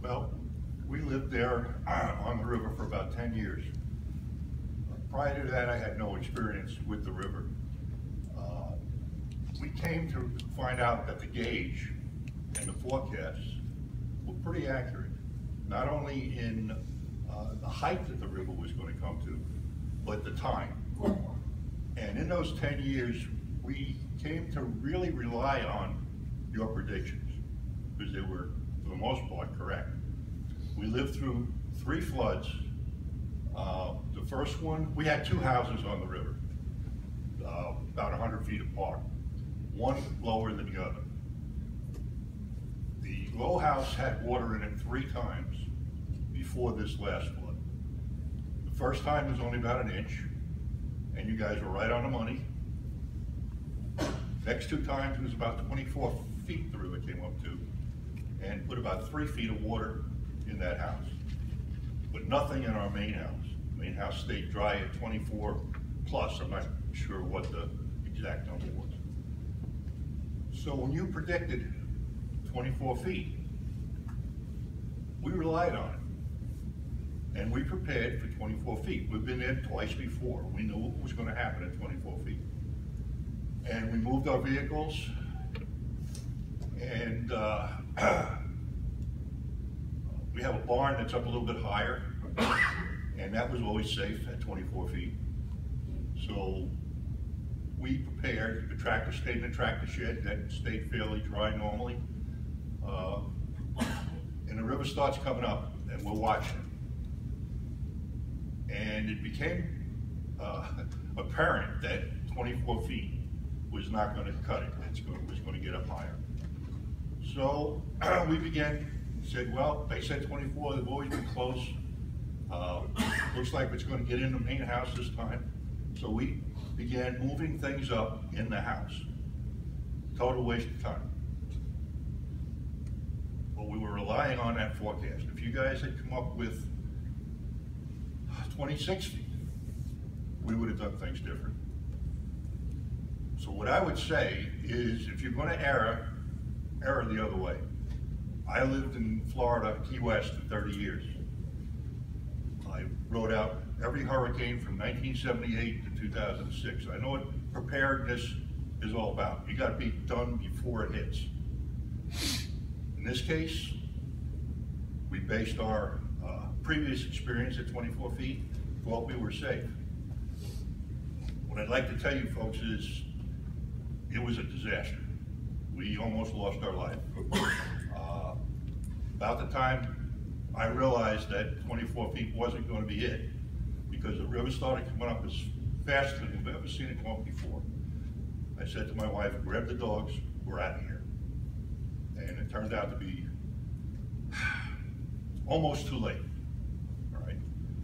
Well, we lived there on the river for about 10 years. Prior to that, I had no experience with the river. We came to find out that the gauge and the forecasts were pretty accurate, not only in the height that the river was going to come to, but the time. And in those 10 years, we came to really rely on your predictions, because they were, for the most part, correct. We lived through 3 floods. The first one, we had 2 houses on the river, about 100 feet apart, one lower than the other. The low house had water in it 3 times before this last flood. The first time was only about 1 inch, and you guys were right on the money. Next 2 times it was about 24 feet the river came up to, and put about 3 feet of water in that house, but nothing in our main house. The main house stayed dry at 24 plus. I'm not sure what the exact number was. So when you predicted 24 feet, we relied on it, and we prepared for 24 feet. We've been there twice before. We knew what was going to happen at 24 feet. And we moved our vehicles, and we have a barn that's up a little bit higher, and that was always safe at 24 feet. So we prepared. The tractor stayed in the tractor shed. That stayed fairly dry normally. And the river starts coming up, and we're watching. And it became apparent that 24 feet was not going to cut it. It was going to get up higher. So we said, well, they said 24, they've always been close. Looks like it's going to get in the main house this time. So we began moving things up in the house. Total waste of time. But we were relying on that forecast. If you guys had come up with 26 feet, we would have done things different. So what I would say is, if you're going to err the other way. I lived in Florida, Key West, for 30 years. I rode out every hurricane from 1978 to 2006. I know what preparedness is all about. You got to be done before it hits. In this case, we based our previous experience at 24 feet, thought we were safe. What I'd like to tell you folks is, it was a disaster. We almost lost our life. About the time I realized that 24 feet wasn't going to be it, because the river started coming up as fast as we've ever seen it come up before. I said to my wife, grab the dogs, we're out of here. And it turned out to be almost too late. All right,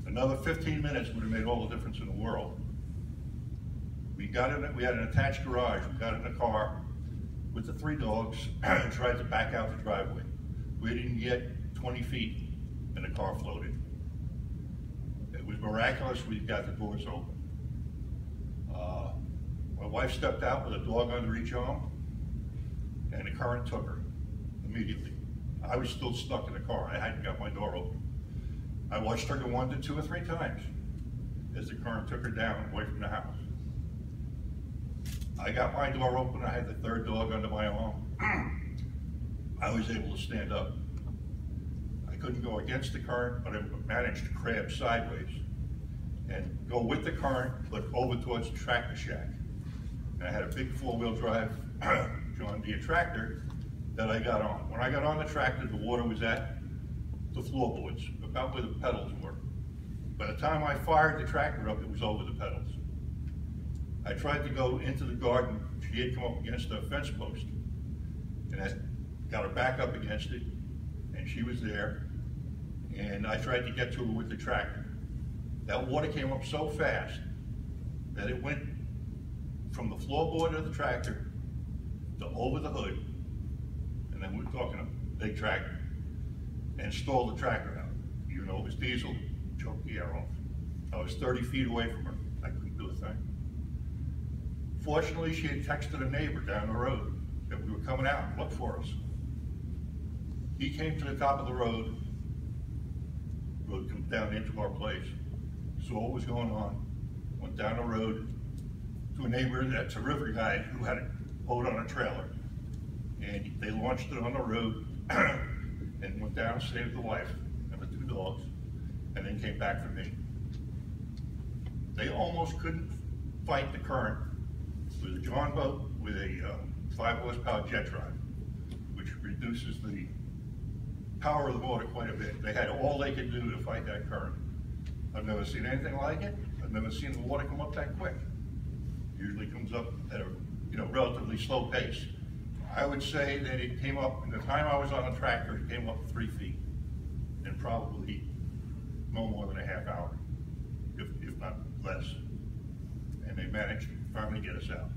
another 15 minutes would have made all the difference in the world. We had an attached garage. We got in the car with the 3 dogs and tried to back out the driveway. We didn't get 20 feet and the car floated. It was miraculous we got the doors open. My wife stepped out with a dog under each arm, and the current took her immediately. I was still stuck in the car. I hadn't got my door open. I watched her go 1 to 2 or 3 times as the current took her down away from the house. I got my door open. I had the 3rd dog under my arm. I was able to stand up. I couldn't go against the current, but I managed to crab sideways and go with the current, but over towards the tractor shack. And I had a big 4-wheel drive John Deere tractor that I got on. When I got on the tractor, the water was at the floorboards, about where the pedals were. By the time I fired the tractor up, it was over the pedals. I tried to go into the garden. She had come up against a fence post, and I got her back up against it, and she was there, and I tried to get to her with the tractor. That water came up so fast that it went from the floorboard of the tractor to over the hood, and then we're talking a big tractor, and stalled the tractor out. Even though it was diesel, choked the air off. I was 30 feet away from her. I couldn't do a thing. Fortunately, she had texted a neighbor down the road that we were coming out and look for us. He came to the top of the road road comes down into our place. Saw what was going on, went down the road to a neighbor that's a river guy who had a boat on a trailer. And they launched it on the road and went down and saved the life of the 2 dogs, and then came back for me. They almost couldn't fight the current with a John boat with a 5 horsepower jet drive, which reduces the power of the water quite a bit. They had all they could do to fight that current. I've never seen anything like it. I've never seen the water come up that quick. It usually comes up at a relatively slow pace. I would say that it came up, in the time I was on the tractor, it came up 3 feet in probably no more than a half hour, if not less. And they managed to finally get us out.